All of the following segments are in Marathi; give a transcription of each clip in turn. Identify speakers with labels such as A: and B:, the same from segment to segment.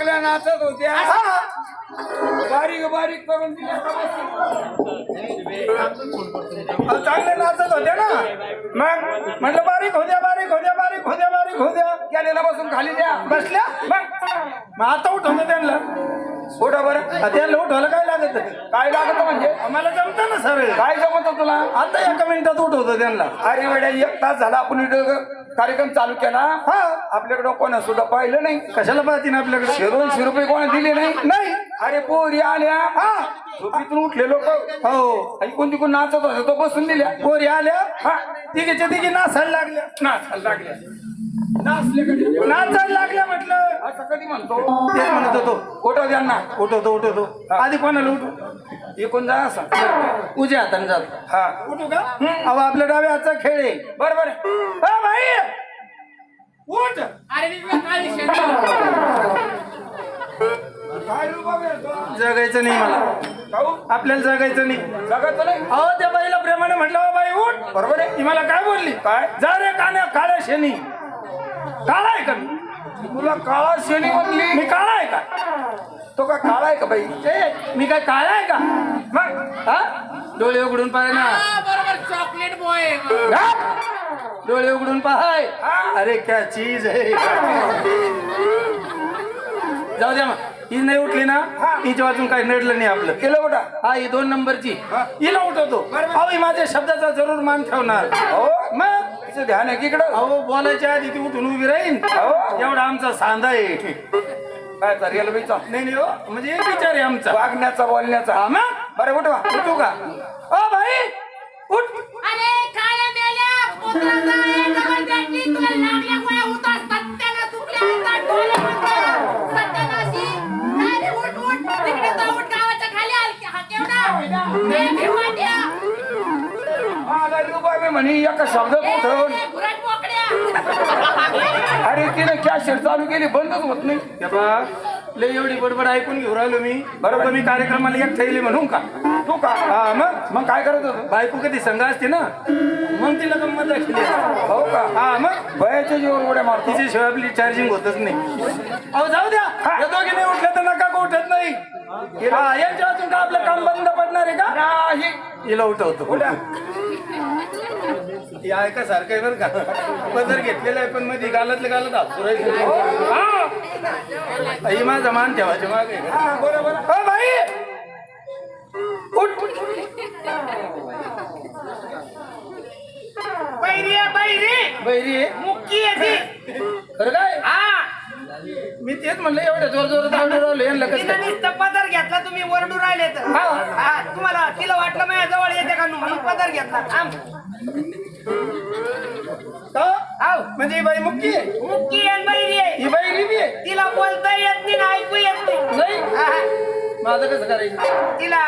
A: चांगल्या नाचत होत्या बारीक बारीक करून दिल्या
B: चांगले नाचत होते ना मग म्हटलं बारीक होत्या बारीक होत्या बारीक होत्या बारीक होत्या
A: गेलेला बसून खाली द्या
B: बसल्या मग आता उठवलं त्यांना
A: उठा बरं
B: त्यांना उठवलं काय लागत
A: काय लागत म्हणजे
B: आम्हाला जमतं ना सर
A: काय जमत तुला
B: आता एका मिनिटात उठवतो त्यांना
A: अरे वेड्या 1 तास झाला आपण इथं कार्यक्रम चालू केला
B: हा
A: आपल्याकडे कोणा सुद्धा पाहिलं नाही
B: कशाला पाहते ना आपल्याकडे
A: 200 रुपये कोणा दिले नाही
B: नाही
A: अरे पोरी आल्या
B: हा
A: झोपीतून उठले लोक
B: हो
A: ऐकून तिकून नाचत होते तो बसून दिल्या
B: पोरी आल्या
A: हा
B: तिघीच्या तिघी नाचायला लागल्या
A: नाचायला लागल्या नाचले कधी
B: नाचायला लागल्या म्हटलं
A: असं कधी म्हणतो
B: तेच म्हणत होतो
A: फोटो त्यांना
B: उठवतो उठवतो आधी कोणाला उठू
A: एकूण जा असं
B: उजव्या हाताने जात
A: हा
B: उठू का अहो आपल्या डाव्या हातचा खेळ आहे
A: बरं बरं
B: हा भाई उठ
A: काय रुपा मिळतो
B: जगायचं नाही मला
A: काहू
B: आपल्याला जगायचं नाही
A: जगायचं नाही
B: अहो त्या बाईला प्रेमाने म्हटलं "ओ बाई उठ
A: बरोबर आहे
B: ती मला काय बोलली
A: काय
B: जा रे कान्या काळ्या शेणी काळा आहे का मी
A: तुला काळा शेणी म्हणली
B: मी काळा आहे का
A: तो का काळा आहे का बाई
B: मी काय काळा आहे का मग हा डोळे उघडून पाहाय ना
C: बरोबर चॉकलेट बॉय
B: हा? डोळे उघडून पाहाय अरे क्या चीज आहे जाऊ द्या मग ही नाही उठली ना हिच्या वाचून काही नडलं नाही आपलं
A: केलं बेटा
B: हा ही 2 नंबरची हिला उठवतो अहो ही माझ्या शब्दाचा जरूर मान ठेवणार
A: हो
B: मग
A: तिचं ध्यान आहे की इकडं
B: अहो बोलायच्या आधी ती उठून उभी राहीन
A: हो
B: एवढा आमचा सांधा आहे
A: काय चालेल बाईचा
B: नाही नाही हो म्हणजे एक विचार आहे आमचा
A: वागण्याचा बोलण्याचा
B: हा मग
A: बरं उठवा
B: उठू का ओ भाई उठ
C: अरे काळ्या मेल्या पोत्राचा आहे जबरदस्ती तुला लागल्या गोळ्या होतात सत्याला तुकल्या होतात डोळे होतात सत्यानाशी अरे उठ उठ तिकडे जाऊ उठ गावाच्या खाली आल हा केवढा ए भिवाट्या
A: मला रुपये मी म्हणे एका शब्दात उठवून
C: घुरट मोकड्या
A: अरे तिने कॅशेट चालू केली बंदच होत नाही
B: हे बा लय एवढी बडबड ऐकून घेऊन राहिलो मी बरोबर मी कार्यक्रमाला एक ठेवली म्हणून का
A: तू का
B: हा मग
A: मग काय करत होतो
B: बायको कधी संघ असते ना मग तिला गंमत दाखवली
A: हो का
B: हा मग
A: बयाच्या जीवर उड्या मारतो
B: तिच्याशिवाय आपली चार्जिंग होतच नाही अहो जाऊ द्या या दोघी नाही उठलं तर नका का उठत नाही हा यांच्या वाचून का आपलं काम बंद पडणार आहे का
A: नाही
B: हिला उठवतो
A: उड्या
B: हे ऐका सारखं आहे बरं का पदर घेतलेला आहे पण मध्ये गालातले गालत हसू ही माझा मान ठेवायचे मागे
A: बरोबर
B: हो भाई उठ
C: बैरी
B: बैरी आहे.
C: मुक्की येते
B: खरं काय
C: हा
B: मी तेच म्हणलं एवढ्या जोर जोरात आवडून राहिलो यांना कसं
C: तिनं
B: काय?
C: नुसतं पदर घेतला तुम्ही वरडून राहिले तर हा तुम्हाला तिला वाटलं माझ्या जवळ येते का म्हणून पदर घेतला थांब
B: का?
C: हाव
B: म्हणजे ही बाई मुक्की आहे
C: मुक्की आणि बैरी आहे
B: ही बाई रिबी आहे
C: तिला बोलता येत नाही ना ऐकू येत नाही
B: नाही
C: हा,
B: माझं कसं करायचं
C: तिला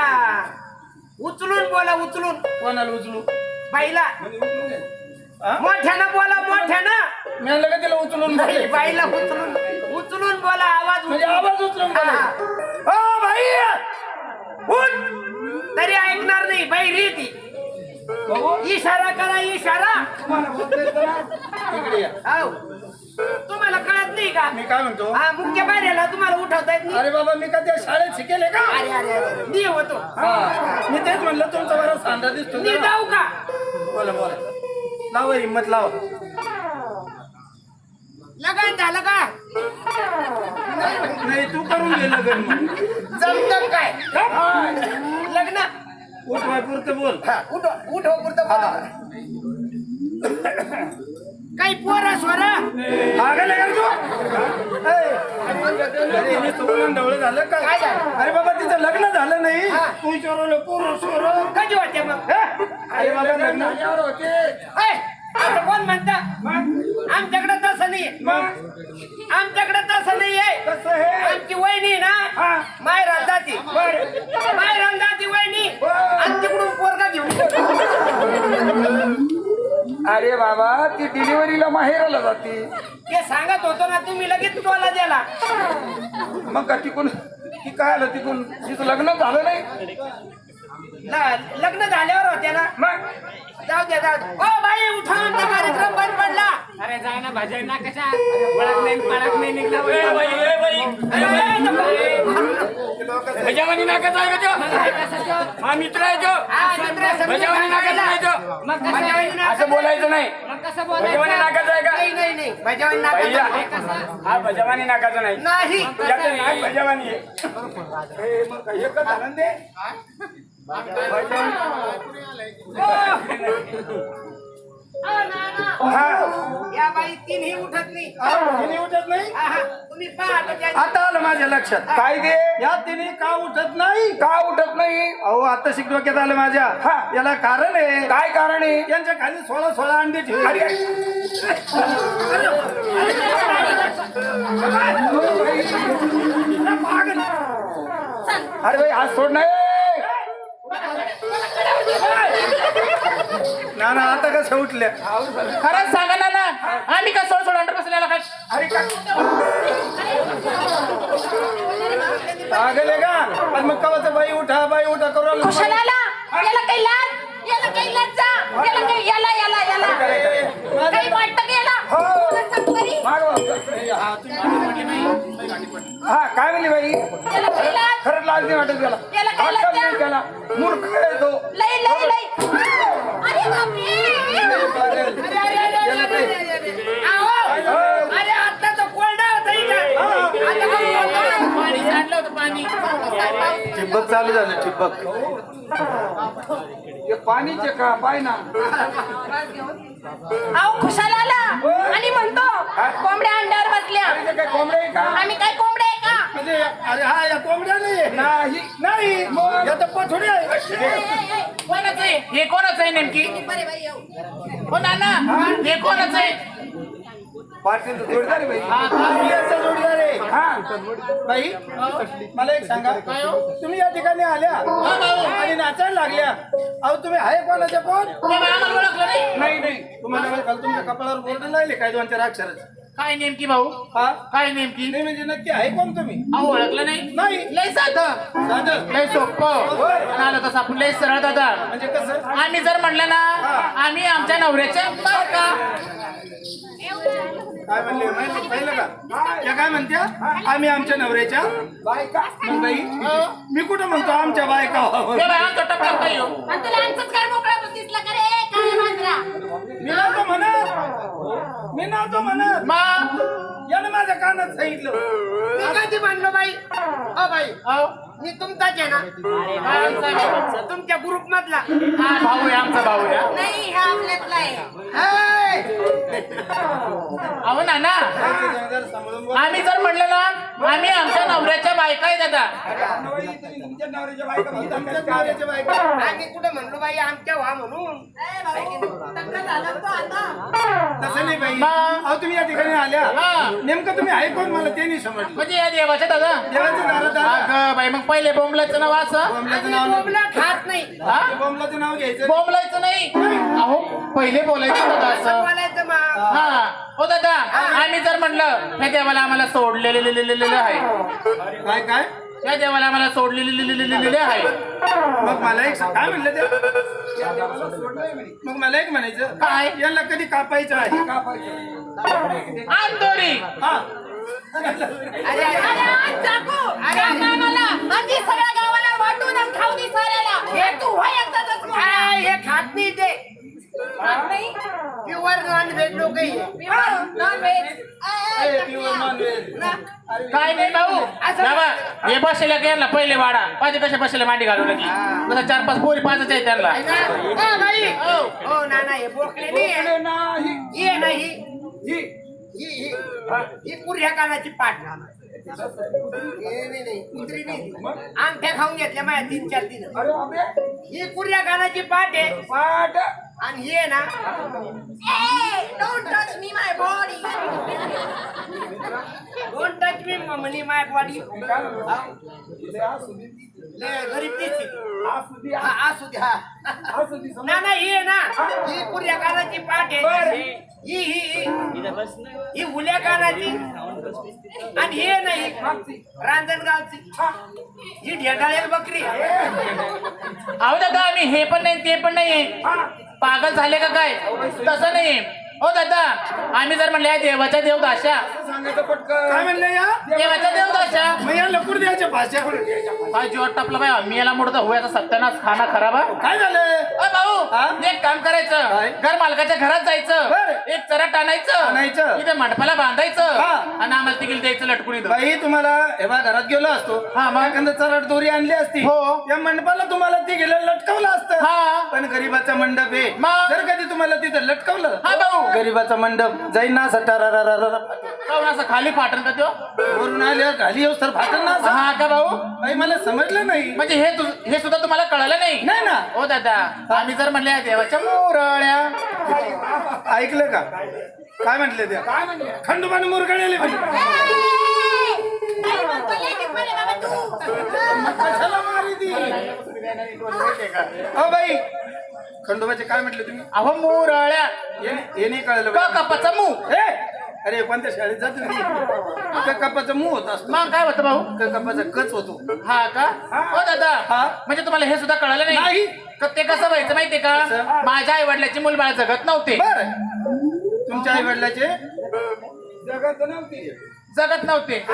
C: उचलून बोला उचलून
B: कोणाला उचलू
C: बाईला
B: हा?
C: मोठ्यानं बोला मोठ्यानं
B: मी आणलं का तिला उचलून
C: नाही,
B: बोलले?
C: बाईला उचलून उचलून बोला आवाज
B: म्हणजे आवाज उचलून बोलले.
C: हा.
B: ओ भाई उठ
C: तरी ऐकणार नाही बैरी ती इशारा करा इशारा
B: इकडे या
C: हाव तुम्हाला कळत नाही का
B: मी काय म्हणतो
C: हा मुख्य बाहेरला तुम्हाला उठवता येत नाही
B: अरे बाबा मी का त्या शाळेत शिकेले का
C: अरे अरे अरे मी होतो
B: हा मी तेच म्हणलं तुमचा बरा सांधा दिसतो
C: मी
B: जरा.
C: जाऊ का
B: बोला बोला लावा हिम्मत लावा
C: लगन झालं का
B: नाही तू करून घे लग्न
C: जमत काय लग्न
B: उठवाय पुरतं बोल
C: उठव पुरतं काही पोरा स्वरा
B: आगायला का तू अरे सोडून ढवळं झालं का
C: काय झालं?
B: अरे बाबा तिचं लग्न झालं नाही तू विचारवलं पोरं सोरं
C: कधी होते मग
B: अरे बाबा लग्न
A: झाल्यावर होते
C: ऐ, असं कोण म्हणता आमच्याकडे तसं नाही आमच्याकडे तसं नाहीये
A: कसं हे
C: आमची वहिनी ना मायरात जाती मायरात जाती वहिनी आणि तिकडून पोरगा घेऊन
A: अरे बाबा ती डिलिव्हरीला माहेराला जाते
C: ते सांगत होतो ना तुम्ही लगेच टोला दिला
A: मग का तिकून ती काय आलं तिकून तिचं लग्न झालं नाही
C: लग्न झाल्यावर होते ना
A: मग
C: जाऊ द्या ओ बाई उठा आमचा कार्यक्रम बंद पडला
D: अरे जाय ना भाज्या ना कशा पडक नाही निघला
A: भजावानी नाकाचा आहे का तो? हा मित्र आहे तो. भजावानी नाकाचा आहे तो.
D: मग कसं
A: असं बोलायचं नाही.
D: मग कसं
A: भजावानी नाकाचा आहे का?
D: नाही भजावानी
A: भैया,
D: कसं
A: हा भजावानी नाकाचा नाही.
D: नाही
A: याचं नाक भजावानी आहे. हे मग हे का झालं ते? हा.
D: या बाई तीनही उठत नाही
B: तिने उठत नाही.
D: तुम्ही पहा
B: आता आलं माझ्या लक्षात.
A: काय ते?
B: या तिने का उठत नाही?
A: का उठत नाही?
B: अहो आता शिक डोक्यात आलं माझ्या.
A: हा.
B: याला कारण आहे.
A: काय कारण आहे?
B: यांच्या खाली 16 अंडे ठेवली.
A: अरे भाई आज सोड नाही.
B: ना ना आता कसं उठल्या?
E: खरंच सांगा ना आम्ही का सोड अंडर बसलेला काय
A: अरे का
B: पागल आहे का? आणि मग कवाचं बाई उठा करू लागलं.
C: कुशलाला याला काही लाज याला काही लज्जा याला काही याला काही वाटतं की याला
A: हो.
C: तुला संपरी
A: माग हा काय म्हणली बाई?
C: याला काही लाज
A: खरंच लाज नाही वाटत त्याला.
C: याला काय
A: अक्कल
C: लज्जा?
A: नाही त्याला. मूर्ख आहे तो.
C: लई अरे बापरे
D: अरे आता तो कोरडा होता इथं. आता
E: पाणी सांडलं होतं पाणी
B: ठिबक चालू झालं. ठिबक
A: हे पाणीचे का पाय ना.
C: अहो खुशालाला आणि म्हणतो कोंबड्या अंड्यावर बसल्या
A: अरे ते काय कोंबडे आहे का?
C: आम्ही काय कोंबडे आहे का
B: म्हणजे अरे हा या कोंबड्या
A: नाही.
B: नाही या तर पठोडी आहे.
E: कोणाचं आहे हे कोणाचं आहे नेमकी
C: बरे बाई येऊ
E: हो नाना हे कोणाचं आहे
A: पाटील जोडदार आहे बाई.
B: आम्ही याचा जोडीदार आहे.
A: हा
B: बाई मला एक सांगा. तुम्ही या ठिकाणी आल्या आणि नाचायला लागल्या. अहो तुम्ही आहे कोणाच्या कोण?
E: ते बाई आम्हाला ओळखलं नाही
A: नाही नाही.
B: तुम्हाला माहित झालं तुमच्या कपाळावर बोर्ड लागले काय 2-4 अक्षराचं.
E: काय नेमकी भाऊ
B: हा
E: काय नेमकी
B: नाही म्हणजे नक्की आहे कोण तुम्ही?
E: अहो ओळखलं नाही
B: नाही
E: लय साधं
B: साधं
E: लय सोपं आलं तसं आपण लय सरळ दादा
B: म्हणजे कसं?
E: आम्ही जर म्हटलं ना आम्ही आमच्या नवऱ्याच्या बायका
B: काय म्हणले माहिती पाहिलं का? या काय म्हणत्या आम्ही आमच्या नवऱ्याच्या
A: बायका.
B: मग बाई मी कुठं म्हणतो आमच्या बायका व्हावं?
E: ते बाई आमचा टपला काय हो
C: आणि तुला आमचंच घर मोकळा दिसला का रे काय मांजरा
B: मी नव्हतो म्हणत
E: मग
B: यानं माझ्या कानात सांगितलं.
D: मी कधी म्हणलो बाई हो बाई
E: अहो,
D: मी तुमचाच आहे ना
E: हा आमचा भाऊ.
D: तुमच्या ग्रुप मधला
E: हा भाऊ आहे आमचा भाऊ आहे हा.
C: नाही हा आपल्यातला आहे
E: अहो नाना
B: जरा सांभाळून बोल.
E: आम्ही जर म्हणलं ना आम्ही आमच्या नवऱ्याच्या बायका आहे दादा
A: नवरी तुम्ही तुमच्या नवऱ्याच्या बायका बघितल्या
B: आमच्याच
A: का?
B: नवऱ्याच्या बायका.
D: आम्ही कुठे म्हणलो बाई आमच्या व्हा म्हणून
C: टक्का झाला तो आता
B: तसं नाही बाई.
E: मग?
B: अहो तुम्ही या ठिकाणी आल्या
E: हा.
B: नेमकं तुम्ही आहे कोण मला ते नाही समजलं.
E: म्हणजे या देवाच्या दादा
B: देवाचं दारात आला.
E: अगं बाई मग पहिले बोंबलाचं नाव असं
B: बोमलाचं नाव
D: बोबला खात नाही
E: हा
B: बोमलाचं नाव घ्यायचं.
E: बोंबलायचं नाही अहो पहिले बोलायचं दादा असं
D: बोलायचं मग
E: हा हो दादा आम्ही जर म्हणलं त्या देवाला आम्हाला सोडलेलं आहे
B: काय काय
E: त्या देवाला आम्हाला सोडलेले आहे
B: मग मला एक काय म्हणलं ते? मग मला एक म्हणायचं
E: काय?
B: यांना कधी कापायचं आहे
A: का पाहिजे?
E: आंदोरी
B: हा
D: अरे
C: अरे आज चाकू अरे आम्हाला आधी सगळ्या गावाला वाटून आणि खाऊ दे साऱ्याला हे तू होय एकदाच
D: काय हे खात नाही ते
C: नाही
D: प्युअर नॉन व्हेज लोक
C: नॉन व्हेज
B: प्युअर नॉनव्हेज.
E: काय नाही भाऊ बाबा हे बसले गेला पहिले वाडा पाहिजे कशा बसले मांडी घालून की तसं 4-5 पोरी पाचच आहे त्यांना
D: बाई हो ना ना हे बोकले नाही
A: अरे नाही.
D: ही नाही
A: ही.
D: ही पुऱ्या कानाची पाठ नाही कुत्री नाही अंगठ्या खाऊन घेतल्या माझ्या 3-4 दिन
A: अरे बापरे.
D: ही पुऱ्या कानाची पाठ आहे
A: पाट.
D: आणि ही आहे ना
C: don't touch me my body
D: don't touch me money my body
A: काय म्हणतो? इथे असू दे.
D: गरीब दिसते
A: असू दे.
D: असू दे हा
A: असू दे.
D: ना ना ही आहे ना ही पुऱ्या कानाची पाठ आहे
A: बरं.
D: ही ही ही उल्या कानाची आणि ही आहे ना ही रांजणगावची ही ढेकाळेल बकरी
E: अहो दादा आम्ही हे पण नाही ते पण नाही पागल झाले का काय तसं नाही हो दादा आम्ही जर म्हणले या देवाच्या देवदाशा
A: सांगायचं पटकन.
B: काय म्हणले या
E: देवाच्या देवदाशा
B: मग या लपूर द्यायच्या भाषा करून द्यायच्या.
E: काय जीवात टापला बाई मी याला मोडता होयाचा सत्यानाश खाना खराब आहे.
B: काय झालं
E: अ भाऊ
B: हा?
E: एक काम करायचं
B: काय?
E: घर मालकाच्या घरात जायचं
B: बरं.
E: एक चरट आणायचं
B: आणायचं.
E: इथे मंडपाला बांधायचं
B: हा.
E: आणि आम्हाला तिकीट द्यायचं लटकून इथं.
B: बाई तुम्हाला हे बा घरात गेलो असतो
E: हा, मग?
B: एखादं चरट दोरी आणली असती
E: हो.
B: या मंडपाला तुम्हाला ती गेलं लटकवलं असतं
E: हा.
B: पण गरीबाचा मंडप आहे
E: मग?
B: जर कधी तुम्हाला तिथं लटकवलं
E: हा भाऊ
B: गरीबाचा मंडप जाईन ना असं टरारारारा.
E: काहून असं खाली फाटन का त्यो
B: वरून आल्यावर खाली येऊस तर फाटल ना असं.
E: हा का भाऊ
B: बाई मला समजलं नाही
E: म्हणजे हे सुद्धा तुम्हाला कळालं नाही
B: नाही ना
E: हो दादा आम्ही जर म्हणले या देवाच्या मोरळ्या
B: ऐकलं का काय म्हटले त्या
A: काय म्हणले?
B: खंडोबाने मुरगळले
C: काय म्हणतो लेकीत म्हणे बाबा तू?
B: कशाला मारी ती हो बाई खंडोबाचे काय म्हटले तुम्ही
E: अहो मोरळ्या
B: हे नाही कळलं
E: का
B: बाई.
E: कपाचा मुंह
B: ए, अरे कोणत्या शाळेत जातो मी कपाचा मुंह होत असतो
E: मग काय होतं भाऊ
B: कपाचा कच होतो
E: हा का हो दादा
B: हा.
E: म्हणजे तुम्हाला हे सुद्धा कळालं नाही
B: नाही.
E: का ते कसं व्हायचं माहितीये का
B: कसं?
E: माझ्या आई वडिलाची मुलबाळ जगत नव्हते
B: बर तुमच्या आई वडिलाचे
A: जगात नव्हती.
E: जगत नव्हते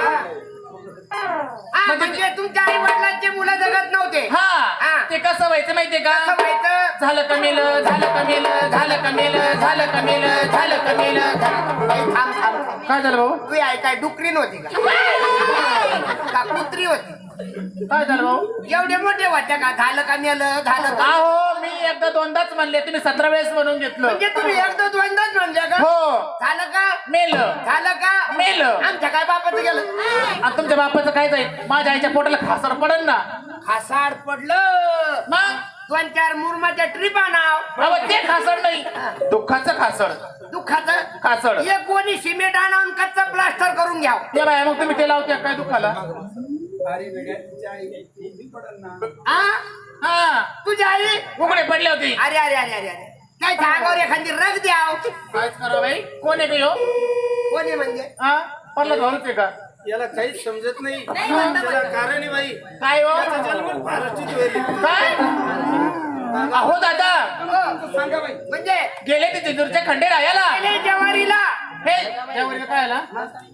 D: म्हणजे तुमच्या आई वडिलांचे मुलं जगत नव्हते.
E: हा ते कसं व्हायचं माहितीये का
D: कसं व्हायचं?
E: झालं कमेलं झालं कमेलं झालं कमेलं झालं कमेलं झालं कमेलं
D: थांब थांब थांब.
E: काय झालं भाऊ
D: तू आई काय डुकरी नव्हती का कुत्री होती?
E: काय झालं भाऊ
D: एवढे मोठे होते का? झालं का मेलं झालं का?
E: अहो मी एकदा दोनदाच म्हणले तुम्ही 17 वेळेस म्हणून घेतलं
D: म्हणजे तुम्ही एकदा दोनदाच म्हणले का?
E: हो
D: झालं का?
E: मेलं
D: झालं का?
E: मेलं.
D: आमच्या काय बापाचं गेलं?
E: आणि तुमच्या बापाचं काय जाईल माझ्या आईच्या पोटाला खासर पडन ना
D: खासाड पडलं.
E: मग
D: 2-4 मुरमाच्या ट्रिप आणाव.
E: अहो ते खासड नाही दुःखाचं खासड
D: दुःखाचं
E: खासड
D: एक कोणी सिमेंट आणून कच्चा प्लास्टर करून घ्याव.
E: ते बाय मग तुम्ही ते लावते काय दुःखाला
A: अरे वेड्या, तिची आई ती पडल ना.
D: आ?
E: हा
D: तुझी आई?
E: उघडे पडले होते
D: अरे अरे अरे अरे अरे काय सांगावर एखादी रग द्याव.
E: कायच करा बाई कोण आहे हो
D: कोणी म्हणजे?
E: हा पडलं धरूच आहे का
B: याला काहीच समजत नाही
C: म्हणता
B: त्याला कारण आहे बाई
E: काय हो
B: त्याचा जन्म महाराष्ट्रात होईल.
E: काय अहो दादा
D: हो.
A: सांगा बाई.
D: म्हणजे
E: गेले ते जेजुरीच्या खंडे राहायला
D: गेले जवारीला.
E: हे जेजुरीच्या काय आला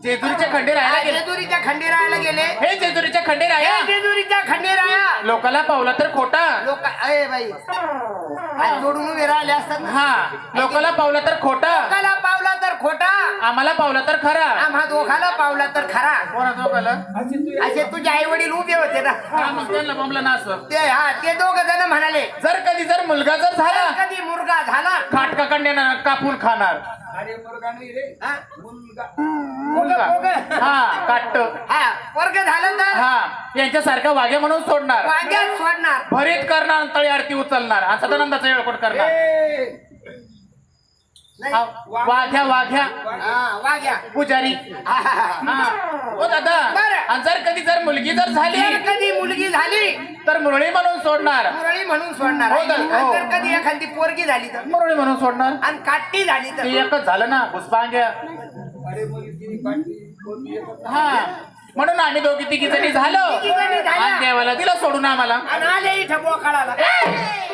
E: जेजुरीच्या खंडे राहायला गेले
D: जेजुरीच्या खंडेरायाला गेले.
E: हे जेजुरीच्या खंडे राया
D: जेजुरीच्या खंडेराया
E: लोकाला पावला तर खोटा
D: लोक अरे बाई हात जोडून उभे राहिले असतात ना.
E: हा लोकाला पावला तर खोटा
D: लोकाला पावला तर खोटा
E: आम्हाला पावला तर खरा
D: आम्हा दोघाला पावला तर खरा.
E: कोणा दोघाला
D: असे तुझे आई वडील उभे होते ना.
E: हा, मग त्यांना बोंबलं ना असं
D: ते दोघ जण म्हणाले
E: जर कधी जर मुलगा जर झाला
D: कधी मुलगा झाला.
E: खाटका कंडेनं कापून खाणार
A: अरे मुलगा नाही रे,
D: हा?
A: मुलगा.
E: मुलगा हा काट
D: हा वर्ग झालं तर
E: हा यांच्यासारखा वाघे म्हणून सोडणार
D: वांग्यात सोडणार.
E: भरीत करणार तळी आरती उचलणार आणि सदानंदाचा येळकोट करणार
A: ए,
D: नाही.
E: हा, वाघ्या वाघ्या
D: हा, वाघ्या.
E: पुजारी
D: हा, हा, हा.
E: हा ओ दादा
D: बरं.
E: आणि जर कधी जर मुलगी जर झाली
D: जर कधी मुलगी झाली
E: तर मुरळी म्हणून सोडणार
D: मुरळी म्हणून सोडणार.
E: हो
D: आणि
E: तर, हो.
D: जर कधी एखादी पोरगी झाली तर
E: मुरळी म्हणून सोडणार
D: आणि काठी झाली तर
E: ते एकच झालं ना पुष्पांग्या
A: अरे मुलगी काठी, पोरगी एकच.
E: हा म्हणून आम्ही दोघी तिघी जणी झालो
D: तिघी जणी झाल्या.
E: आणि देवाला दिलं सोडून आम्हाला
D: आणि आले इथं बोकाळाला.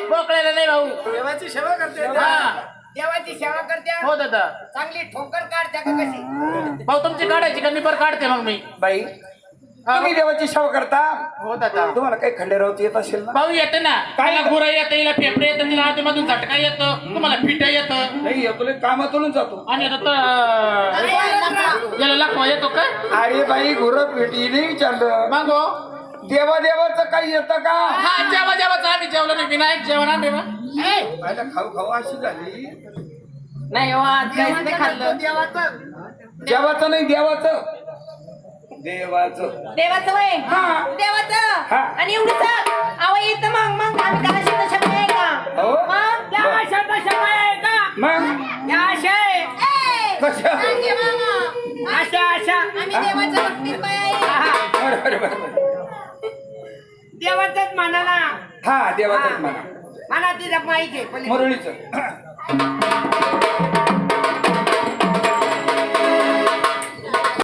E: बोकळायला नाही भाऊ
B: देवाची सेवा करते
E: हा
D: देवाची सेवा करत्या.
E: हो दादा
D: चांगली ठोकर काढत्या का कशी?
E: भाऊ तुमची काढायची का मी पर काढते मग मी
B: बाई तुम्ही देवाची सेवा करता
E: हो दादा
B: तुम्हाला काही खंडेरावची येत असेल ना
E: भाऊ येते ना काय गुरं येतं हिला फेफडे येतं तिला आधीमधून झटका येतं तुम्हाला फिट येतं
B: नाही तुला कामातून जातो
E: आणि आता तर याला लाखवा येतो का
B: अरे बाई गुरं पेटी नाही विचारलं
E: मग हो
B: देवाचं काही येतं का
E: हा जेवा जेवाचं आम्ही जेवलो नाही विनायक जेवण आणले ना
B: पहिला खाऊ खाऊ अशी झाली
E: नाही हो आज काहीच नाही खाल्लं
D: देवाचं
B: देवाचं नाही देवाचं देवाचं
C: देवाचं वय देवाचं
B: हा.
C: आणि एवढीच अहो येतं मग आम्ही त्याला शब्द शब्द आहे का
B: हो
C: मग
D: त्या शब्द शब्द आहे का?
B: मग
D: या अशा आहे.
C: ए,
B: कशा?
C: सांगे मामा.
D: अशा अशा
C: आम्ही देवाच्या भक्तीत बाई आहे.
D: हा.
B: बरोबर
D: देवाचंच म्हणाला.
B: हा देवाचंच म्हणा
D: म्हणा तिला माहिती आहे पलीकडे.
B: मुरळीचं